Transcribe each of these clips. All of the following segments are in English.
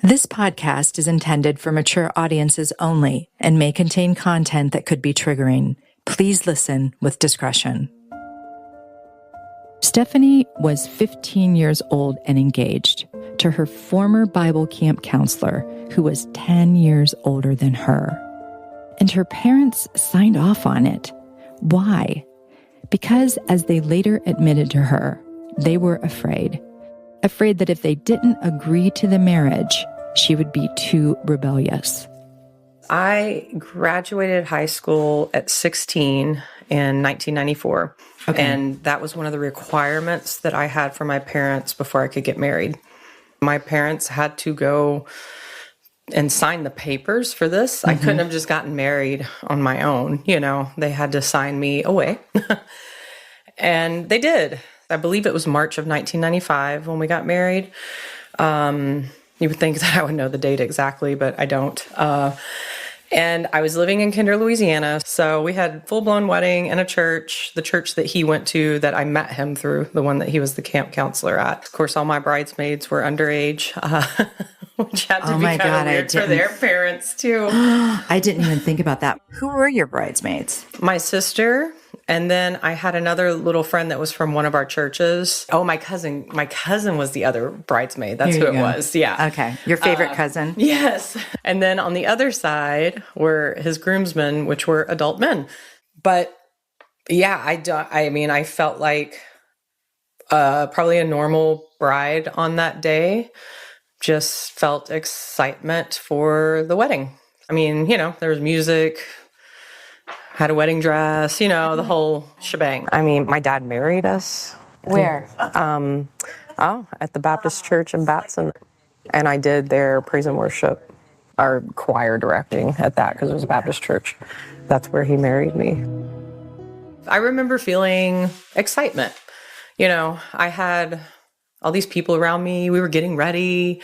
This podcast is intended for mature audiences only and may contain content that could be triggering. Please listen with discretion. Stephanie was 15 years old and engaged to her former Bible camp counselor, who was 10 years older than her. And her parents signed off on it. Why? Because, as they later admitted to her, they were afraid that if they didn't agree to the marriage, she would be too rebellious. I graduated high school at 16 in 1994. Okay. And that was one of the requirements that I had for my parents before I could get married. My parents had to go and sign the papers for this. Mm-hmm. I couldn't have just gotten married on my own. They had to sign me away. And they did. I believe it was March of 1995 when we got married. You would think that I would know the date exactly, but I don't. And I was living in Kinder, Louisiana, so we had full-blown wedding in a church, the church that he went to that I met him through, the one that he was the camp counselor at. Of course, all my bridesmaids were underage, which had to be kind of weird for their parents, too. I didn't even think about that. Who were your bridesmaids? My sister. And then I had another little friend that was from one of our churches. Oh, my cousin. My cousin was the other bridesmaid. That's who it was. Yeah. Okay. Your favorite cousin? Yes. And then on the other side were his groomsmen, which were adult men. But yeah, I felt like probably a normal bride on that day. Just felt excitement for the wedding. There was music. Had a wedding dress, the whole shebang. My dad married us. Where? At the Baptist Church in Batson. And I did their praise and worship, our choir directing at that, because it was a Baptist church. That's where he married me. I remember feeling excitement. I had all these people around me. We were getting ready.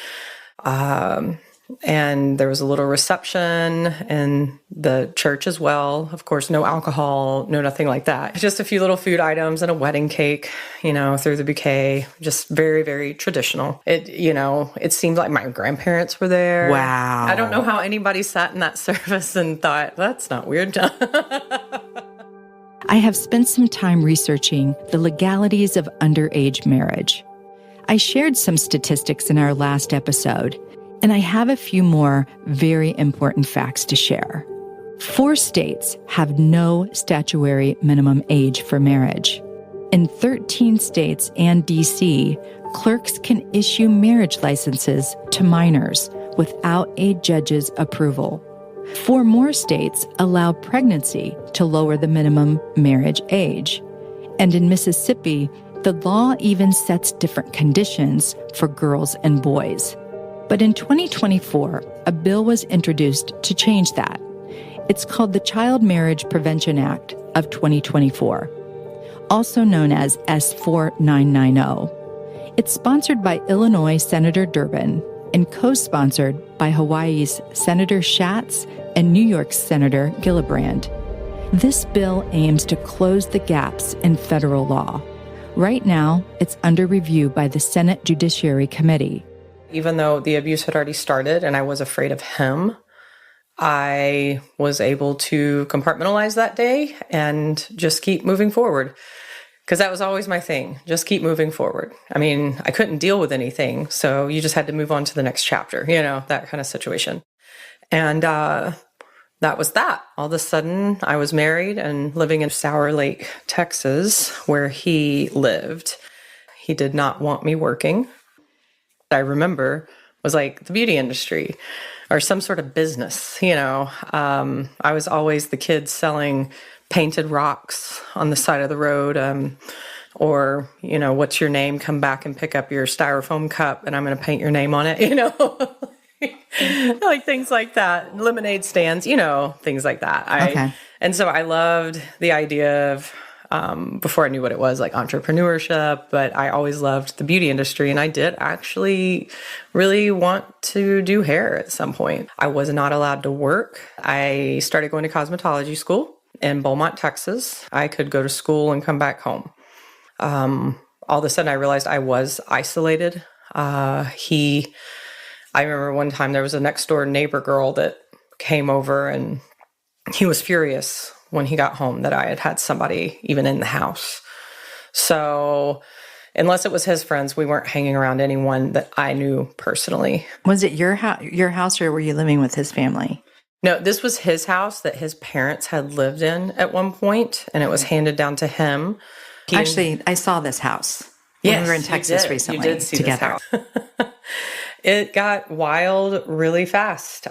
And there was a little reception in the church as well. Of course, no alcohol, no nothing like that. Just a few little food items and a wedding cake, through the bouquet. Just very, very traditional. It seemed like my grandparents were there. Wow. I don't know how anybody sat in that service and thought, that's not weird. I have spent some time researching the legalities of underage marriage. I shared some statistics in our last episode, and I have a few more very important facts to share. 4 states have no statutory minimum age for marriage. In 13 states and D.C., clerks can issue marriage licenses to minors without a judge's approval. 4 more states allow pregnancy to lower the minimum marriage age. And in Mississippi, the law even sets different conditions for girls and boys. But in 2024, a bill was introduced to change that. It's called the Child Marriage Prevention Act of 2024, also known as S4990. It's sponsored by Illinois Senator Durbin and co-sponsored by Hawaii's Senator Schatz and New York's Senator Gillibrand. This bill aims to close the gaps in federal law. Right now, it's under review by the Senate Judiciary Committee. Even though the abuse had already started and I was afraid of him, I was able to compartmentalize that day and just keep moving forward. Because that was always my thing, just keep moving forward. I couldn't deal with anything, so you just had to move on to the next chapter, that kind of situation. And that was that. All of a sudden, I was married and living in Sour Lake, Texas, where he lived. He did not want me working. I remember was like the beauty industry or some sort of business, I was always the kid selling painted rocks on the side of the road, or, what's your name? Come back and pick up your styrofoam cup and I'm going to paint your name on it, like things like that. Lemonade stands, things like that. Okay. And so I loved the idea of, before I knew what it was, like entrepreneurship, but I always loved the beauty industry. And I did actually really want to do hair at some point. I was not allowed to work. I started going to cosmetology school in Beaumont, Texas. I could go to school and come back home. All of a sudden I realized I was isolated. I remember one time there was a next door neighbor girl that came over, and he was furious when he got home that I had had somebody even in the house. So unless it was his friends, we weren't hanging around anyone that I knew personally. Was it your house, or were you living with his family? No, this was his house that his parents had lived in at one point, and it was handed down to him. Actually, I saw this house when we were in Texas recently. You did see together. This house. It got wild really fast.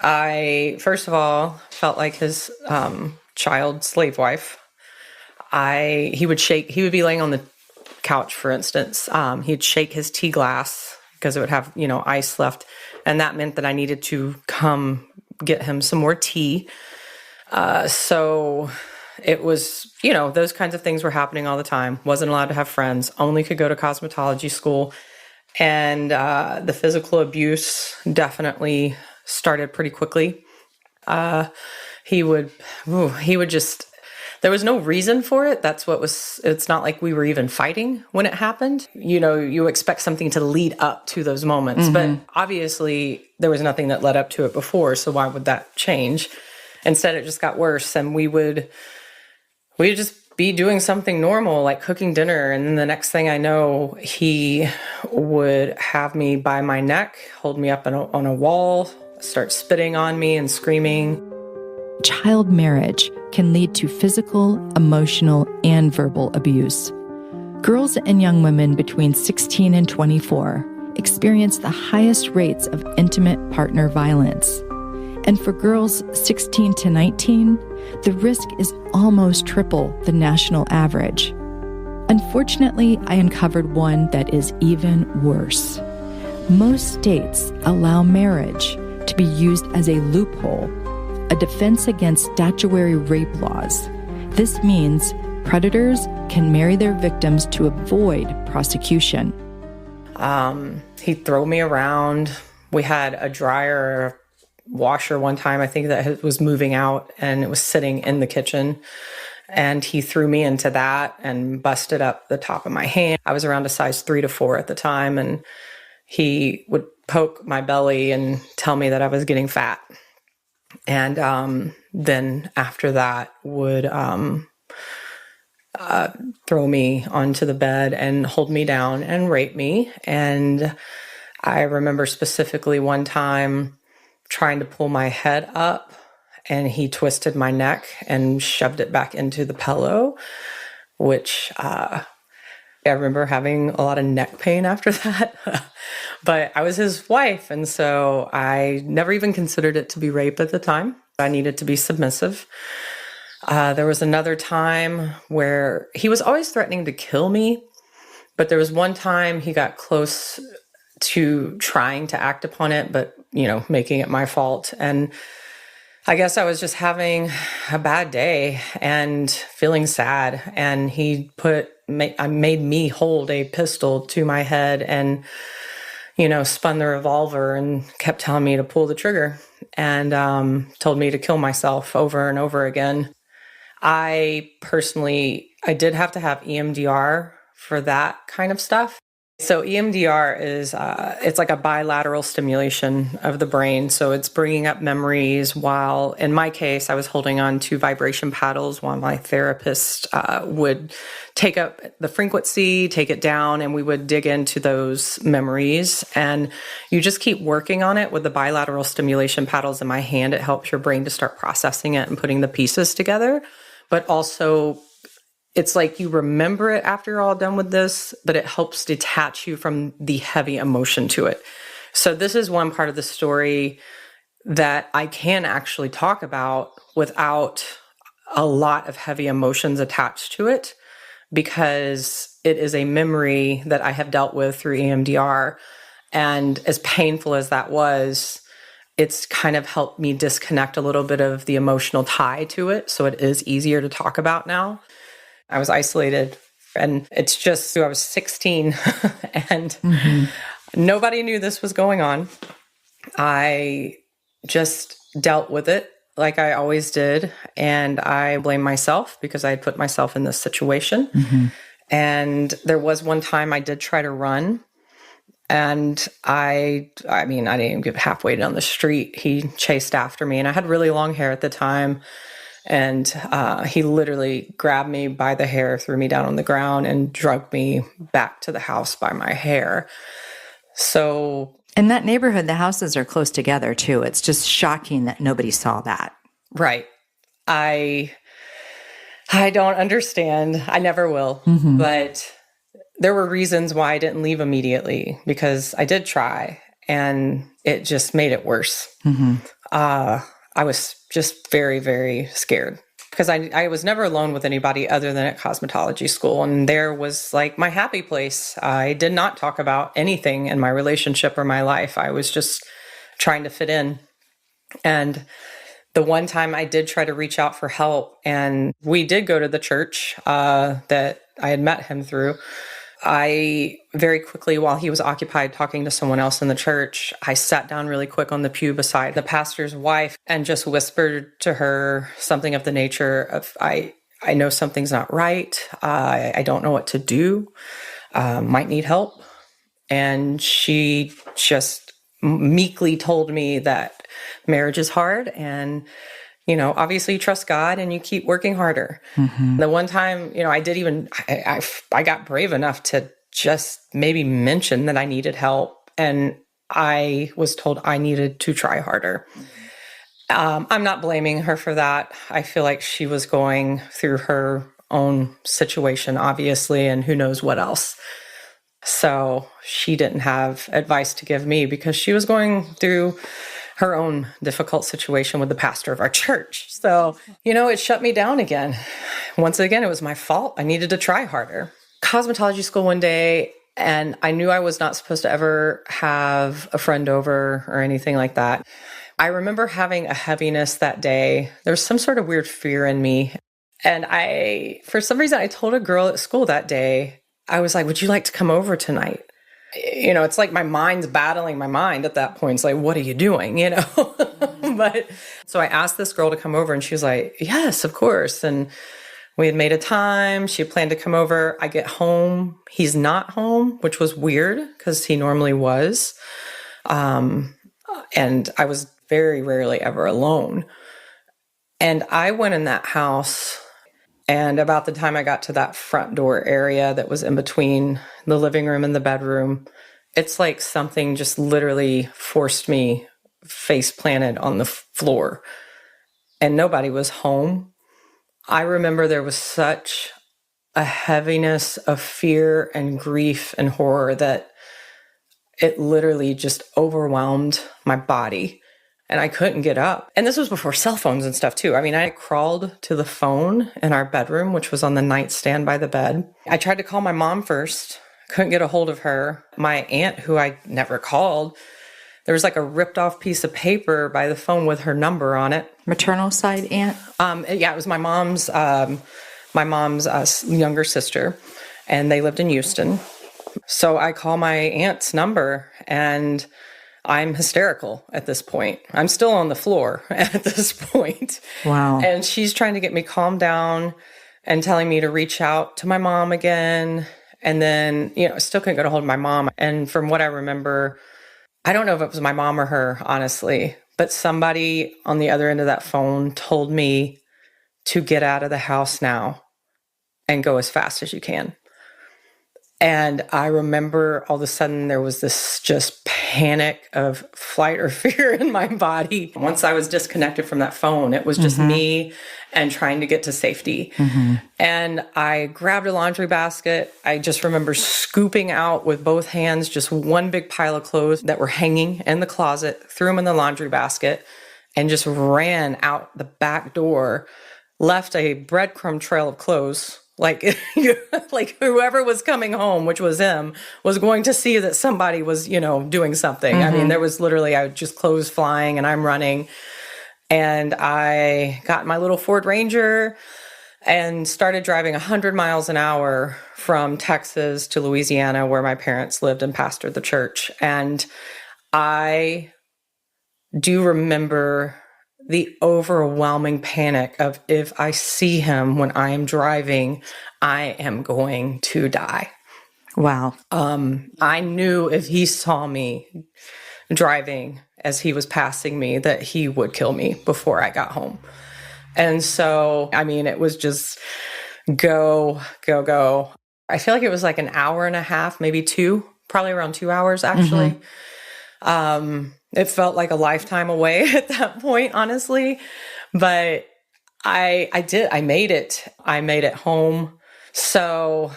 I, first of all, felt like his child slave wife. He would be laying on the couch, for instance. He'd shake his tea glass because it would have, ice left. And that meant that I needed to come get him some more tea. So it was, those kinds of things were happening all the time. Wasn't allowed to have friends, only could go to cosmetology school. And the physical abuse definitely started pretty quickly. He would just, there was no reason for it. It's not like we were even fighting when it happened. You expect something to lead up to those moments, but obviously there was nothing that led up to it before. So why would that change? Instead, it just got worse, and we'd just be doing something normal, like cooking dinner. And then the next thing I know, he would have me by my neck, hold me up on a wall, start spitting on me and screaming. Child marriage can lead to physical, emotional, and verbal abuse. Girls and young women between 16 and 24 experience the highest rates of intimate partner violence. And for girls 16 to 19, the risk is almost triple the national average. Unfortunately, I uncovered one that is even worse. Most states allow marriage to be used as a loophole, a defense against statutory rape laws. This means predators can marry their victims to avoid prosecution. He'd throw me around. We had a dryer, washer one time, I think, that was moving out, and it was sitting in the kitchen. And he threw me into that and busted up the top of my hand. I was around a size 3 to 4 at the time, and he would poke my belly and tell me that I was getting fat. And then after that would throw me onto the bed and hold me down and rape me. And I remember specifically one time trying to pull my head up, and he twisted my neck and shoved it back into the pillow, which I remember having a lot of neck pain after that. But I was his wife, and so I never even considered it to be rape at the time. I needed to be submissive. There was another time where he was always threatening to kill me, but there was one time he got close to trying to act upon it, but, making it my fault. And I guess I was just having a bad day and feeling sad. And he made me hold a pistol to my head and, spun the revolver and kept telling me to pull the trigger and told me to kill myself over and over again. I did have to have EMDR for that kind of stuff. So EMDR is, it's like a bilateral stimulation of the brain. So it's bringing up memories while, in my case, I was holding on to vibration paddles while my therapist would take up the frequency, take it down, and we would dig into those memories. And you just keep working on it with the bilateral stimulation paddles in my hand. It helps your brain to start processing it and putting the pieces together. But also, it's like you remember it after you're all done with this, but it helps detach you from the heavy emotion to it. So this is one part of the story that I can actually talk about without a lot of heavy emotions attached to it, because it is a memory that I have dealt with through EMDR. And as painful as that was, it's kind of helped me disconnect a little bit of the emotional tie to it. So it is easier to talk about now. I was isolated, and it's just, I was 16 and nobody knew this was going on. I just dealt with it like I always did. And I blame myself because I had put myself in this situation. And there was one time I did try to run, And I mean, I didn't even get halfway down the street. He chased after me, and I had really long hair at the time. And he literally grabbed me by the hair, threw me down on the ground, and dragged me back to the house by my hair. So, in that neighborhood, the houses are close together too. It's just shocking that nobody saw that. right. I don't understand. I never will. But there were reasons why I didn't leave immediately, because I did try, and it just made it worse. I was just very, very scared, because I was never alone with anybody other than at cosmetology school. And there was like my happy place. I did not talk about anything in my relationship or my life. I was just trying to fit in. And the one time I did try to reach out for help, and we did go to the church that I had met him through. I very quickly, while he was occupied talking to someone else in the church, I sat down really quick on the pew beside the pastor's wife and just whispered to her something of the nature of, I know something's not right. I don't know what to do. Might need help. And she just meekly told me that marriage is hard, and obviously you trust God and you keep working harder. The one time, I got brave enough to just maybe mention that I needed help, and I was told I needed to try harder. I'm not blaming her for that. I feel like she was going through her own situation, obviously, and who knows what else. So she didn't have advice to give me, because she was going through her own difficult situation with the pastor of our church. So, it shut me down again. Once again, it was my fault. I needed to try harder. Cosmetology school one day, and I knew I was not supposed to ever have a friend over or anything like that. I remember having a heaviness that day. There was some sort of weird fear in me. And for some reason, I told a girl at school that day, I was like, would you like to come over tonight? It's like my mind's battling my mind at that point. It's like, what are you doing? But so I asked this girl to come over, and she was like, yes, of course. And we had made a time. She planned to come over. I get home. He's not home, which was weird, because he normally was. And I was very rarely ever alone. And I went in that house, and about the time I got to that front door area that was in between the living room and the bedroom, it's like something just literally forced me face planted on the floor, and nobody was home. I remember there was such a heaviness of fear and grief and horror that it literally just overwhelmed my body. And I couldn't get up. And this was before cell phones and stuff too. I mean, I crawled to the phone in our bedroom, which was on the nightstand by the bed. I tried to call my mom first. Couldn't get a hold of her. My aunt, who I never called, there was like a ripped off piece of paper by the phone with her number on it. Maternal side aunt? Yeah, it was my mom's younger sister, and they lived in Houston. So I call my aunt's number, and I'm hysterical at this point. I'm still on the floor at this point. Wow. And she's trying to get me calmed down and telling me to reach out to my mom again. And then, I still couldn't get a hold of my mom. And from what I remember, I don't know if it was my mom or her, honestly, but somebody on the other end of that phone told me to get out of the house now and go as fast as you can. And I remember all of a sudden there was this just panic of flight or fear in my body. Once I was disconnected from that phone, it was just me and trying to get to safety. And I grabbed a laundry basket. I just remember scooping out with both hands just one big pile of clothes that were hanging in the closet, threw them in the laundry basket, and just ran out the back door, left a breadcrumb trail of clothes. Like whoever was coming home, which was him, was going to see that somebody was, doing something. I mean, there was literally, I just clothes flying and I'm running. And I got my little Ford Ranger and started driving 100 miles an hour from Texas to Louisiana, where my parents lived and pastored the church. And I do remember the overwhelming panic of, if I see him when I am driving, I am going to die. Wow. I knew if he saw me driving as he was passing me that he would kill me before I got home. And so, I mean, it was just go, go, go. I feel like it was like an hour and a half, maybe two, probably around 2 hours actually. It felt like a lifetime away at that point, honestly. But I made it. I made it home. So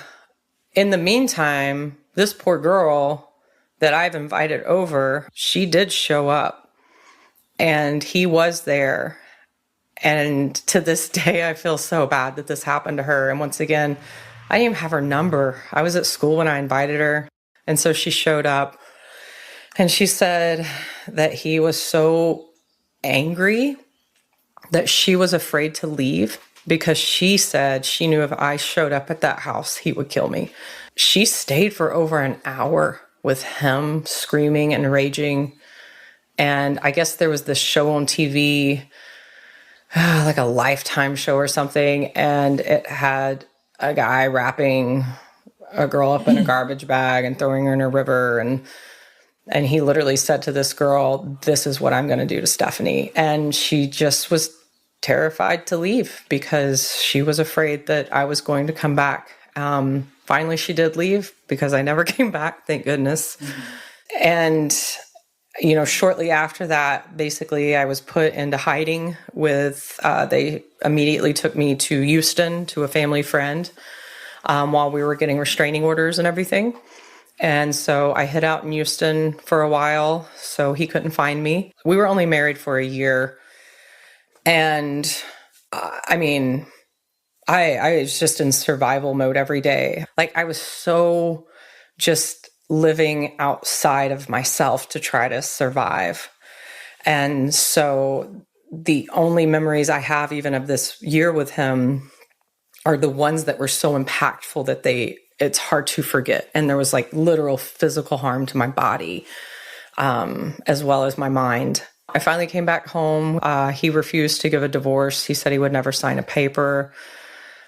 in the meantime, this poor girl that I've invited over, she did show up and he was there. And to this day, I feel so bad that this happened to her. And once again, I didn't even have her number. I was at school when I invited her. And so she showed up and she said that he was so angry that she was afraid to leave because she said she knew if I showed up at that house, he would kill me. She stayed for over an hour with him screaming and raging. And I guess there was this show on TV, like a Lifetime show or something, and it had a guy wrapping a girl up in a garbage bag and throwing her in a river. And he literally said to this girl, "This is what I'm going to do to Stephanie." And she just was terrified to leave because she was afraid that I was going to come back. Finally, she did leave because I never came back, thank goodness. And, you know, shortly after that, basically, I was put into hiding with, they immediately took me to Houston to a family friend while we were getting restraining orders and everything. And so I hid out in Houston for a while, so he couldn't find me. We were only married for a year. And I mean, I was just in survival mode every day. Like I was so just living outside of myself to try to survive. And so the only memories I have even of this year with him are the ones that were so impactful that it's hard to forget. And there was like literal physical harm to my body, as well as my mind. I finally came back home. He refused to give a divorce. He said he would never sign a paper.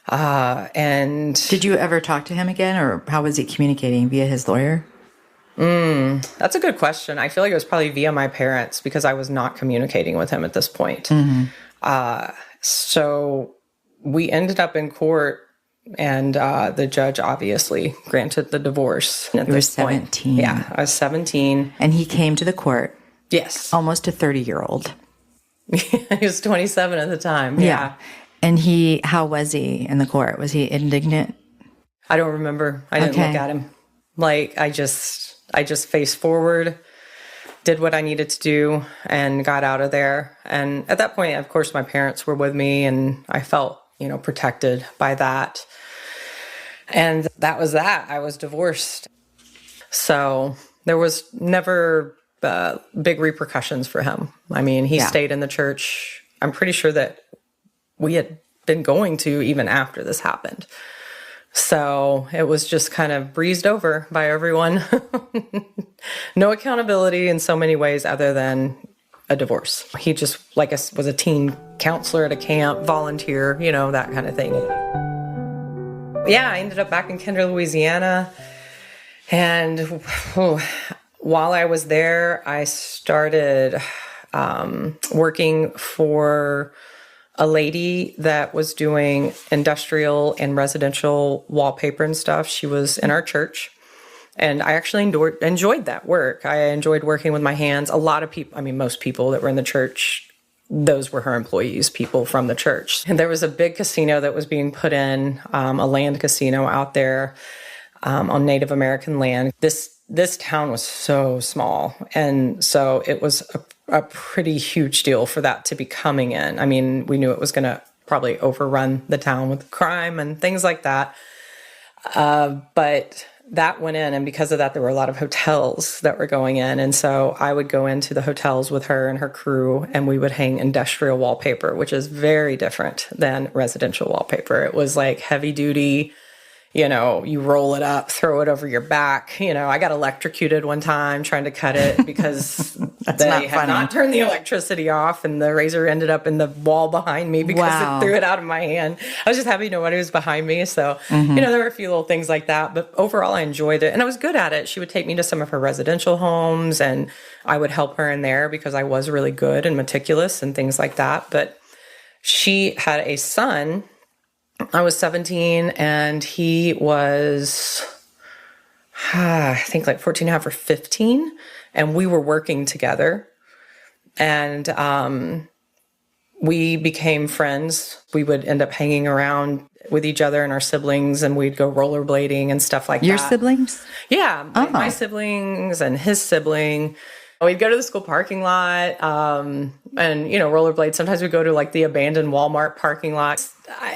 And did you ever talk to him again, or how was he communicating, via his lawyer? That's a good question. I feel like it was probably via my parents because I was not communicating with him at this point. So we ended up in court, and the judge obviously granted the divorce. You were 17. Yeah, I was 17. And he came to the court. Yes. Almost a 30-year-old. He was 27 at the time. Yeah. And how was he in the court? Was he indignant? I don't remember. I didn't look at him. Like, I just faced forward, did what I needed to do, and got out of there. And at that point, of course, my parents were with me, and I felt, protected by that. And that was that. I was divorced. So there was never big repercussions for him. I mean, he stayed in the church. I'm pretty sure that we had been going to even after this happened. So it was just kind of breezed over by everyone. No accountability in so many ways other than a divorce. He just, was a teen counselor at a camp, volunteer, that kind of thing. Yeah, I ended up back in Kinder, Louisiana. And while I was there, I started working for a lady that was doing industrial and residential wallpaper and stuff. She was in our church. And I actually enjoyed that work. I enjoyed working with my hands. A lot of people, most people that were in the church, those were her employees, people from the church. And there was a big casino that was being put in, a land casino out there on Native American land. This town was so small. And so it was a pretty huge deal for that to be coming in. We knew it was going to probably overrun the town with crime and things like that. But that went in, and because of that, there were a lot of hotels that were going in. And so I would go into the hotels with her and her crew, and we would hang industrial wallpaper, which is very different than residential wallpaper. It was like heavy duty. you roll it up, throw it over your back. I got electrocuted one time trying to cut it because they had not turned the electricity off, and the razor ended up in the wall behind me because it threw it out of my hand. I was just happy nobody was behind me. So, there were a few little things like that, but overall I enjoyed it and I was good at it. She would take me to some of her residential homes and I would help her in there because I was really good and meticulous and things like that. But she had a son. I was 17 and he was, I think like 14 and a half or 15. And we were working together and we became friends. We would end up hanging around with each other and our siblings and we'd go rollerblading and stuff like Your that. Your siblings? Yeah, my siblings and his sibling. We'd go to the school parking lot and, rollerblade. Sometimes we'd go to like the abandoned Walmart parking lot.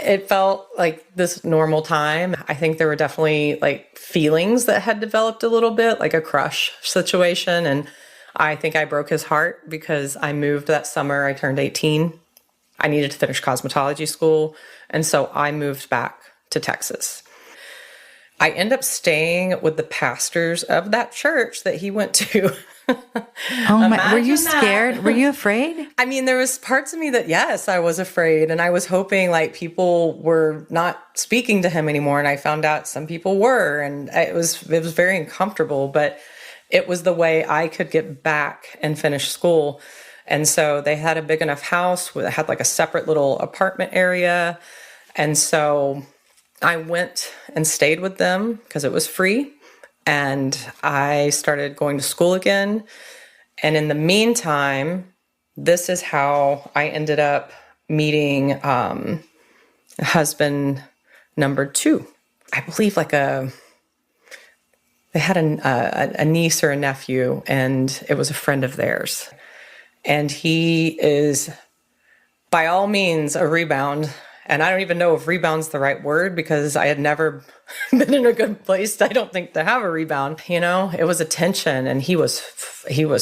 It felt like this normal time. I think there were definitely like feelings that had developed a little bit, like a crush situation. And I think I broke his heart because I moved that summer. I turned 18. I needed to finish cosmetology school. And so I moved back to Texas. I ended up staying with the pastors of that church that he went to. Oh my, were you scared? Were you afraid? I mean, there was parts of me that, yes, I was afraid. And I was hoping like people were not speaking to him anymore. And I found out some people were, and it was very uncomfortable, but it was the way I could get back and finish school. And so they had a big enough house that had like a separate little apartment area. And so I went and stayed with them because it was free. And I started going to school again. And in the meantime, this is how I ended up meeting husband number 2. I believe they had a niece or a nephew, and it was a friend of theirs. And he is, by all means, a rebound. And I don't even know if rebound's the right word because I had never been in a good place, I don't think, to have a rebound. It was a tension, and he was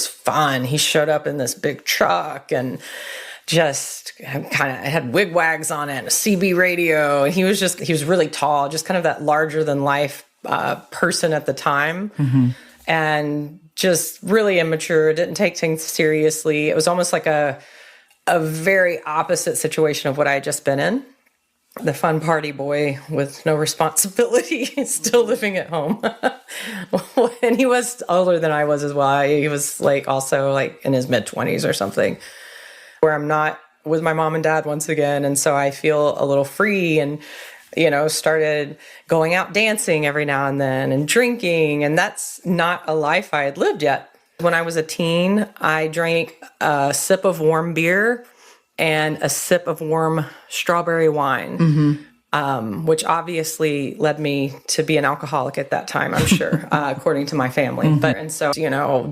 fun. He showed up in this big truck and just kind of had wigwags on it, and a CB radio. And he was really tall, just kind of that larger than life person at the time. Mm-hmm. And just really immature, didn't take things seriously. It was almost like a very opposite situation of what I had just been in. The fun party boy with no responsibility, still living at home. And he was older than I was as well. He was also in his mid-20s or something, where I'm not with my mom and dad once again. And so I feel a little free and, started going out dancing every now and then and drinking. And that's not a life I had lived yet. When I was a teen, I drank a sip of warm beer and a sip of warm strawberry wine, which obviously led me to be an alcoholic at that time, I'm sure, according to my family. And so,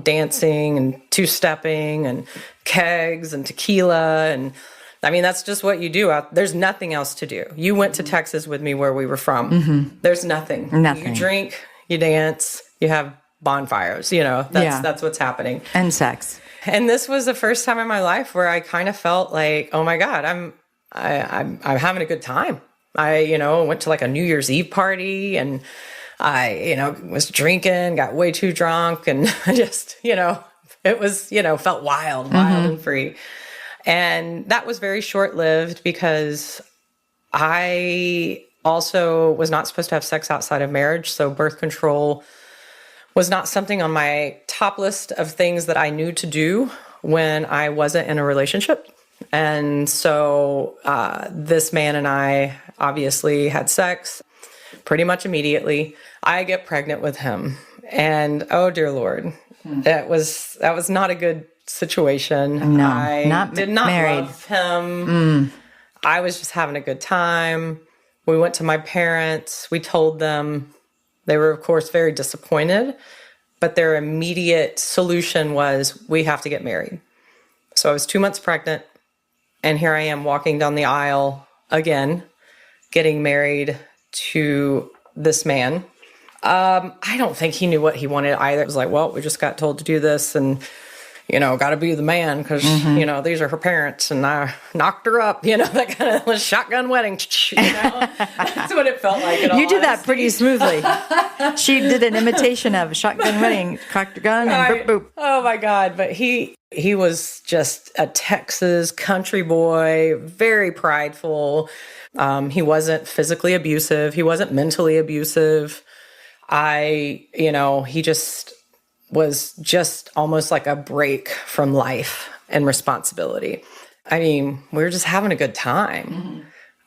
dancing and two-stepping and kegs and tequila. And I mean, that's just what you do. There's nothing else to do. You went to Texas with me where we were from. Mm-hmm. There's nothing. You drink, you dance, you have bonfires, that's what's happening. And sex. And this was the first time in my life where I kind of felt like, oh my God, I'm having a good time. I, went to a New Year's Eve party and I, was drinking, got way too drunk and just, it was, felt wild and free. And that was very short-lived because I also was not supposed to have sex outside of marriage. So birth control was not something on my top list of things that I knew to do when I wasn't in a relationship. And so this man and I obviously had sex pretty much immediately. I get pregnant with him. And oh, dear Lord, that was not a good situation. No, I did not married. love him. I was just having a good time. We went to my parents. We told them. They were, of course, very disappointed, but their immediate solution was, we have to get married. So I was 2 months pregnant, and here I am walking down the aisle again, getting married to this man. I don't think he knew what he wanted either. It was like, well, we just got told to do this, and, got to be the man because, these are her parents and I knocked her up, that kind of shotgun wedding, That's what it felt like. You did that pretty smoothly. She did an imitation of a shotgun wedding, cocked a gun and boop, boop. Oh my God. But he was just a Texas country boy, very prideful. He wasn't physically abusive. He wasn't mentally abusive. He just was just almost like a break from life and responsibility. I mean, we were just having a good time. Mm-hmm.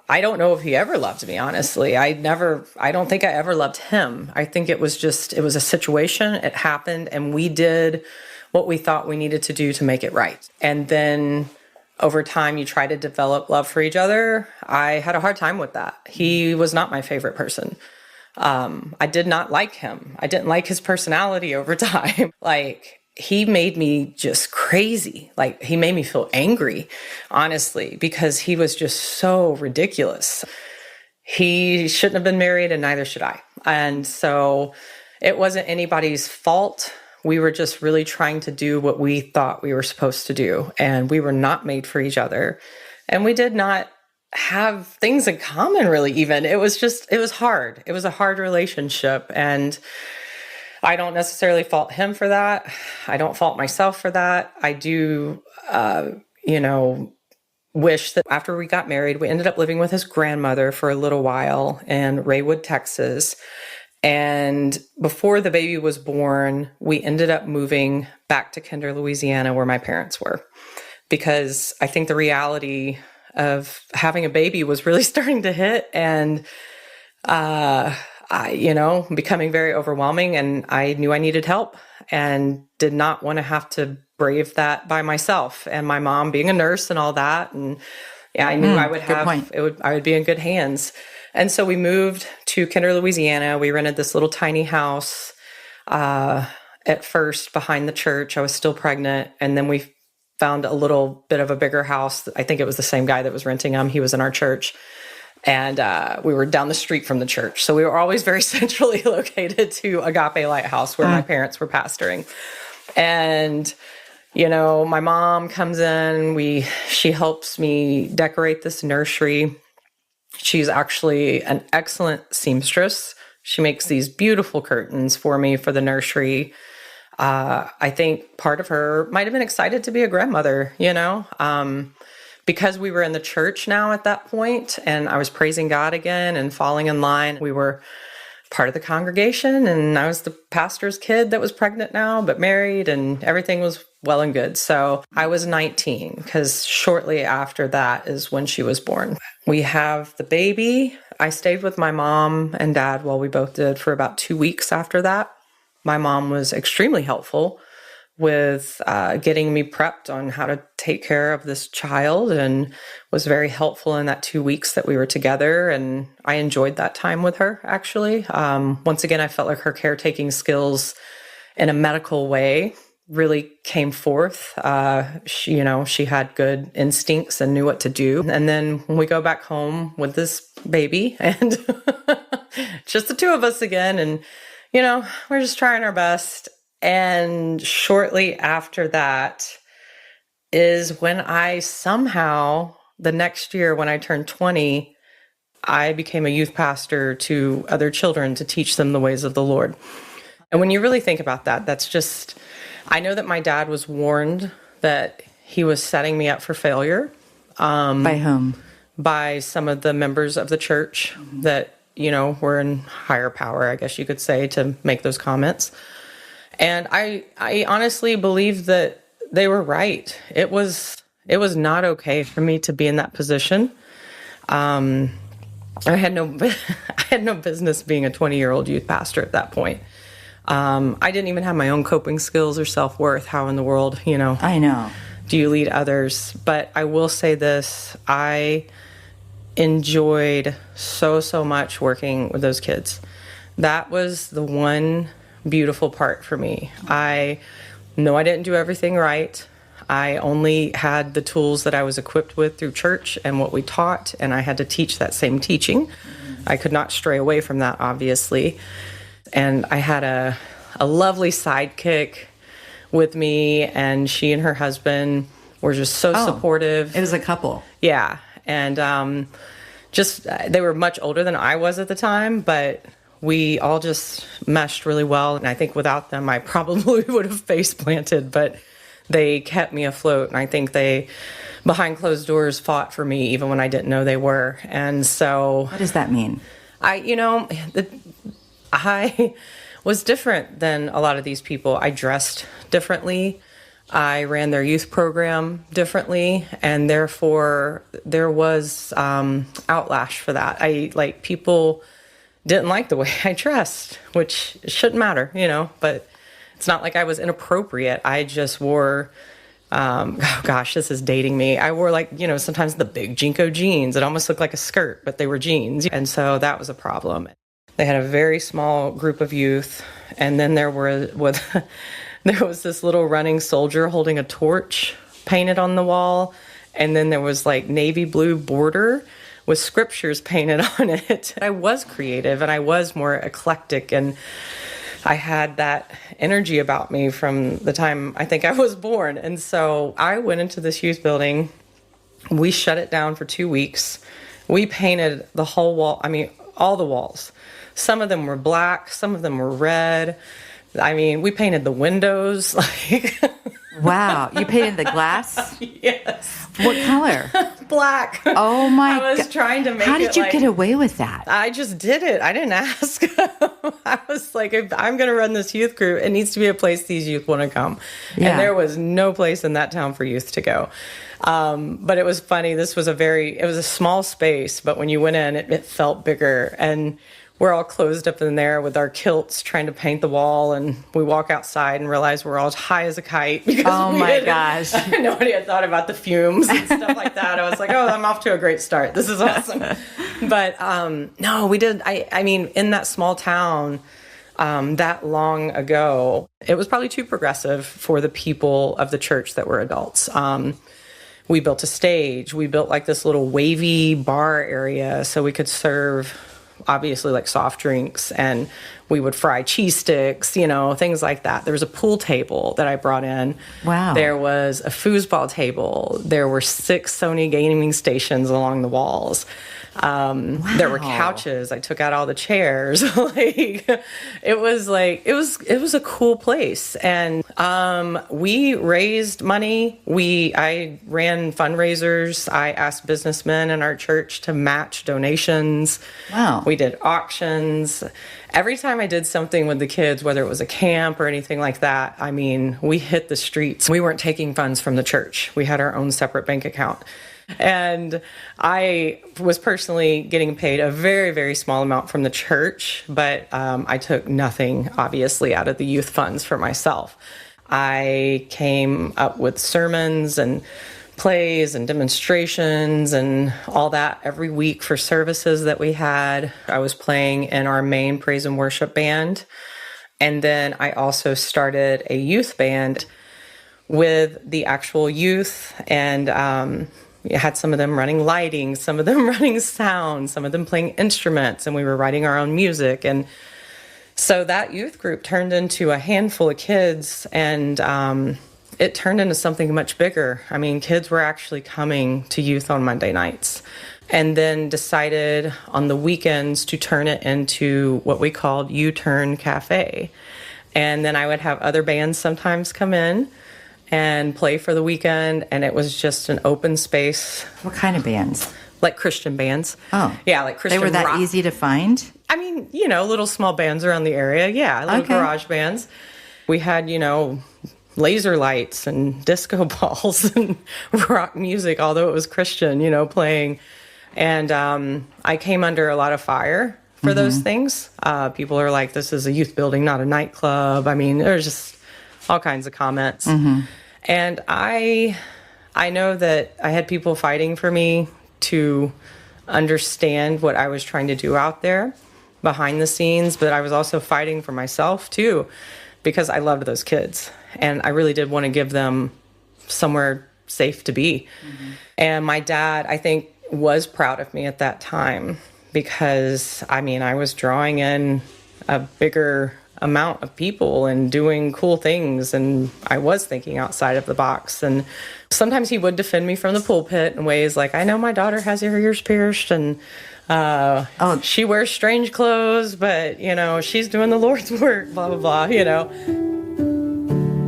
I don't know if he ever loved me, honestly. I don't think I ever loved him. I think it was a situation. It happened and we did what we thought we needed to do to make it right. And then over time, you try to develop love for each other. I had a hard time with that. He was not my favorite person. I did not like him. I didn't like his personality over time. He made me just crazy. He made me feel angry, honestly, because he was just so ridiculous. He shouldn't have been married and neither should I. And so it wasn't anybody's fault. We were just really trying to do what we thought we were supposed to do. And we were not made for each other. And we did not have things in common, really, even. It was hard. It was a hard relationship. And I don't necessarily fault him for that. I don't fault myself for that. I do, wish that after we got married, we ended up living with his grandmother for a little while in Raywood, Texas. And before the baby was born, we ended up moving back to Kinder, Louisiana, where my parents were, because I think the reality of having a baby was really starting to hit and, becoming very overwhelming. And I knew I needed help and did not want to have to brave that by myself. And my mom being a nurse and all that. And I knew I would be in good hands. And so we moved to Kinder, Louisiana. We rented this little tiny house, at first behind the church. I was still pregnant. And then we found a little bit of a bigger house. I think it was the same guy that was renting them. He was in our church. And we were down the street from the church. So we were always very centrally located to Agape Lighthouse, where my parents were pastoring. And, my mom comes in. She helps me decorate this nursery. She's actually an excellent seamstress. She makes these beautiful curtains for me for the nursery. I think part of her might have been excited to be a grandmother, because we were in the church now at that point, and I was praising God again and falling in line. We were part of the congregation, and I was the pastor's kid that was pregnant now, but married, and everything was well and good. So I was 19, because shortly after that is when she was born. We have the baby. I stayed with my mom and dad while we both did for about 2 weeks after that. My mom was extremely helpful with getting me prepped on how to take care of this child and was very helpful in that 2 weeks that we were together. And I enjoyed that time with her, actually. Once again, I felt like her caretaking skills in a medical way really came forth. She had good instincts and knew what to do. And then when we go back home with this baby and just the two of us again, and we're just trying our best. And shortly after that is when I somehow, the next year when I turned 20, I became a youth pastor to other children to teach them the ways of the Lord. And when you really think about that, that's just, I know that my dad was warned that he was setting me up for failure. By whom? By some of the members of the church that, were in higher power, I guess you could say, to make those comments. And I honestly believe that they were right. It was not okay for me to be in that position. I had no business being a 20-year-old youth pastor at that point. I didn't even have my own coping skills or self-worth. How in the world, I know. Do you lead others? But I will say this, I enjoyed so much working with those kids. That was the one beautiful part for me. I know I didn't do everything right. I only had the tools that I was equipped with through church and what we taught, and I had to teach that same teaching. I could not stray away from that, obviously. And I had a lovely sidekick with me, and she and her husband were just so supportive. It was a couple. Yeah. And they were much older than I was at the time, but we all just meshed really well. And I think without them, I probably would have face planted, but they kept me afloat. And I think they, behind closed doors, fought for me even when I didn't know they were. And so... What does that mean? I was different than a lot of these people. I dressed differently. I ran their youth program differently, and therefore there was outlash for that. People didn't like the way I dressed, which shouldn't matter, but it's not like I was inappropriate. I just wore, oh gosh, this is dating me. I wore sometimes the big Jinko jeans. It almost looked like a skirt, but they were jeans. And so that was a problem. They had a very small group of youth, and then there was this little running soldier holding a torch painted on the wall, and then there was navy blue border with scriptures painted on it. I was creative, and I was more eclectic, and I had that energy about me from the time I think I was born. And so I went into this youth building. We shut it down for 2 weeks. We painted the whole wall, all the walls. Some of them were black, some of them were red. We painted the windows. Wow, you painted the glass? Yes. What color? Black. Oh my God. I was trying to make it. How did you get away with that? I just did it. I didn't ask. I was like, if I'm going to run this youth group, it needs to be a place these youth want to come. Yeah. And there was no place in that town for youth to go. But it was funny. This was it was a small space, but when you went in, it felt bigger. And we're all closed up in there with our kilts trying to paint the wall, and we walk outside and realize we're all as high as a kite because gosh. Nobody had thought about the fumes and stuff like that. I was like, I'm off to a great start. This is awesome. But no, we did. In that small town that long ago, it was probably too progressive for the people of the church that were adults. We built a stage. We built this little wavy bar area so we could serve obviously soft drinks, and we would fry cheese sticks, things like that. There was a pool table that I brought in. Wow. There was a foosball table. There were 6 Sony gaming stations along the walls. Wow. There were couches. I took out all the chairs. It was a cool place. And we raised money. I ran fundraisers. I asked businessmen in our church to match donations. Wow. We did auctions. Every time I did something with the kids, whether it was a camp or anything like that, we hit the streets. We weren't taking funds from the church. We had our own separate bank account. And I was personally getting paid a very, very small amount from the church, but I took nothing, obviously, out of the youth funds for myself. I came up with sermons and plays and demonstrations and all that every week for services that we had. I was playing in our main praise and worship band. And then I also started a youth band with the actual youth, and had some of them running lighting, some of them running sound, some of them playing instruments, and we were writing our own music. And so that youth group turned into a handful of kids, and it turned into something much bigger. Kids were actually coming to youth on Monday nights, and then decided on the weekends to turn it into what we called U-Turn Cafe. And then I would have other bands sometimes come in and play for the weekend, and it was just an open space. What kind of bands? Christian bands. Oh. Yeah, Christian rock. They were that easy to find? Little small bands around the area. Yeah, little garage bands. We had, laser lights and disco balls and rock music, although it was Christian, playing. And I came under a lot of fire for those things. People are like, this is a youth building, not a nightclub. There's just all kinds of comments. Mm-hmm. And I know that I had people fighting for me to understand what I was trying to do out there behind the scenes, but I was also fighting for myself too, because I loved those kids and I really did want to give them somewhere safe to be. Mm-hmm. And my dad, I think, was proud of me at that time because, I was drawing in a bigger amount of people and doing cool things. And I was thinking outside of the box. And sometimes he would defend me from the pulpit in ways like, I know my daughter has her ears pierced and she wears strange clothes, but, she's doing the Lord's work, blah, blah, blah,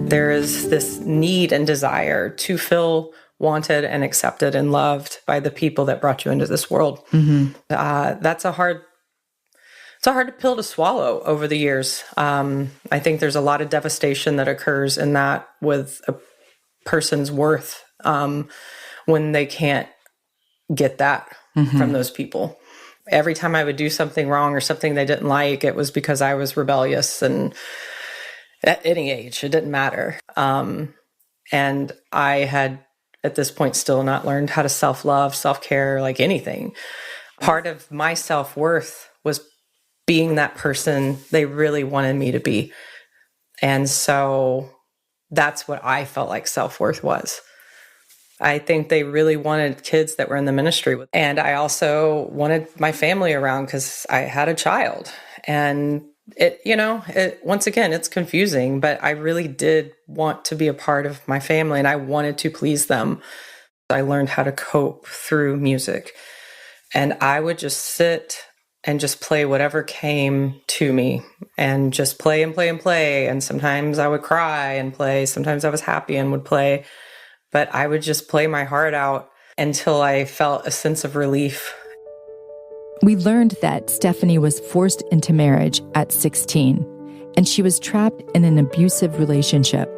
There is this need and desire to feel wanted and accepted and loved by the people that brought you into this world. Mm-hmm. That's a hard pill to swallow over the years. I think there's a lot of devastation that occurs in that with a person's worth when they can't get that from those people. Every time I would do something wrong or something they didn't like, it was because I was rebellious, and at any age, it didn't matter. And I had, at this point, still not learned how to self-love, self-care, like anything. Part of my self-worth was being that person they really wanted me to be. And so that's what I felt like self-worth was. I think they really wanted kids that were in the ministry. And I also wanted my family around because I had a child. And once again, it's confusing, but I really did want to be a part of my family and I wanted to please them. I learned how to cope through music. And I would just sit and just play whatever came to me and just play and play and play. And sometimes I would cry and play. Sometimes I was happy and would play. But I would just play my heart out until I felt a sense of relief. We learned that Stephanie was forced into marriage at 16, and she was trapped in an abusive relationship.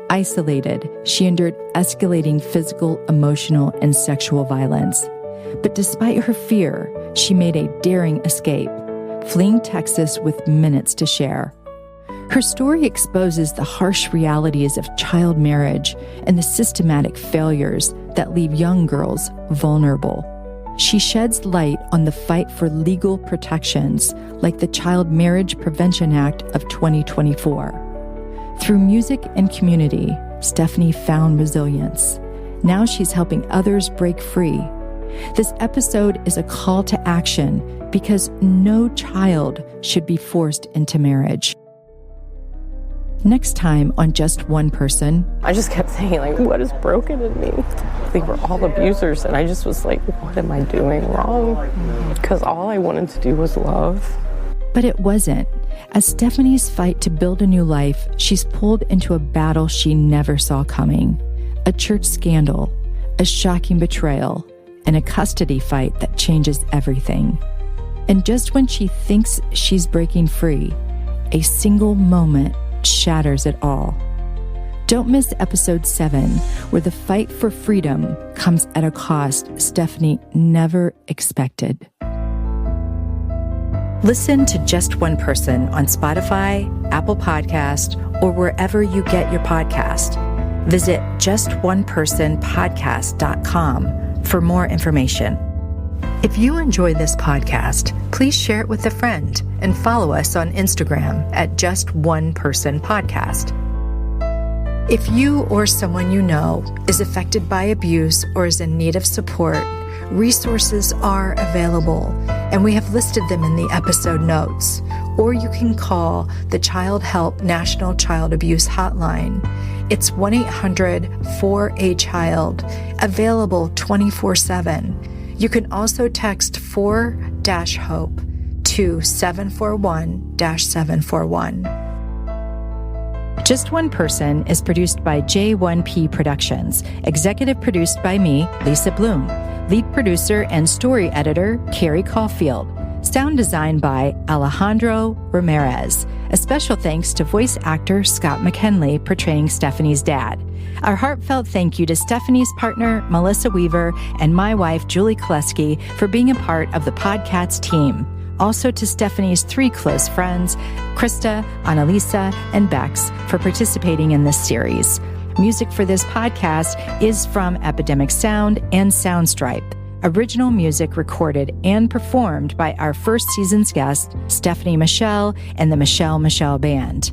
Isolated, she endured escalating physical, emotional, and sexual violence. But despite her fear, she made a daring escape, fleeing Texas with minutes to share. Her story exposes the harsh realities of child marriage and the systematic failures that leave young girls vulnerable. She sheds light on the fight for legal protections like the Child Marriage Prevention Act of 2024. Through music and community, Stephanie found resilience. Now she's helping others break free. This episode is a call to action because no child should be forced into marriage. Next time on Just One Person. I just kept thinking, what is broken in me? They were all abusers, and I just was like, what am I doing wrong? Because all I wanted to do was love. But it wasn't. As Stephanie's fight to build a new life, she's pulled into a battle she never saw coming. A church scandal, a shocking betrayal, and a custody fight that changes everything. And just when she thinks she's breaking free, a single moment shatters it all. Don't miss episode 7, where the fight for freedom comes at a cost Stephanie never expected. Listen to Just One Person on Spotify, Apple Podcast, or wherever you get your podcast. Visit justonepersonpodcast.com for more information. If you enjoy this podcast, please share it with a friend and follow us on Instagram at Just One Person Podcast. If you or someone you know is affected by abuse or is in need of support, resources are available, and we have listed them in the episode notes. Or you can call the Child Help National Child Abuse Hotline. It's 1-800-4A-CHILD, available 24/7. You can also text 4-HOPE to 741-741. Just One Person is produced by J1P Productions, executive produced by me, Lisa Bloom, lead producer and story editor, Carrie Caulfield, sound design by Alejandro Ramirez. A special thanks to voice actor Scott McKinley portraying Stephanie's dad. Our heartfelt thank you to Stephanie's partner, Melissa Weaver, and my wife, Julie Koleski, for being a part of the podcast team. Also to Stephanie's 3 close friends, Krista, Annalisa, and Bex, for participating in this series. Music for this podcast is from Epidemic Sound and Soundstripe. Original music recorded and performed by our first season's guest, Stephanie Michelle and the Michelle Band.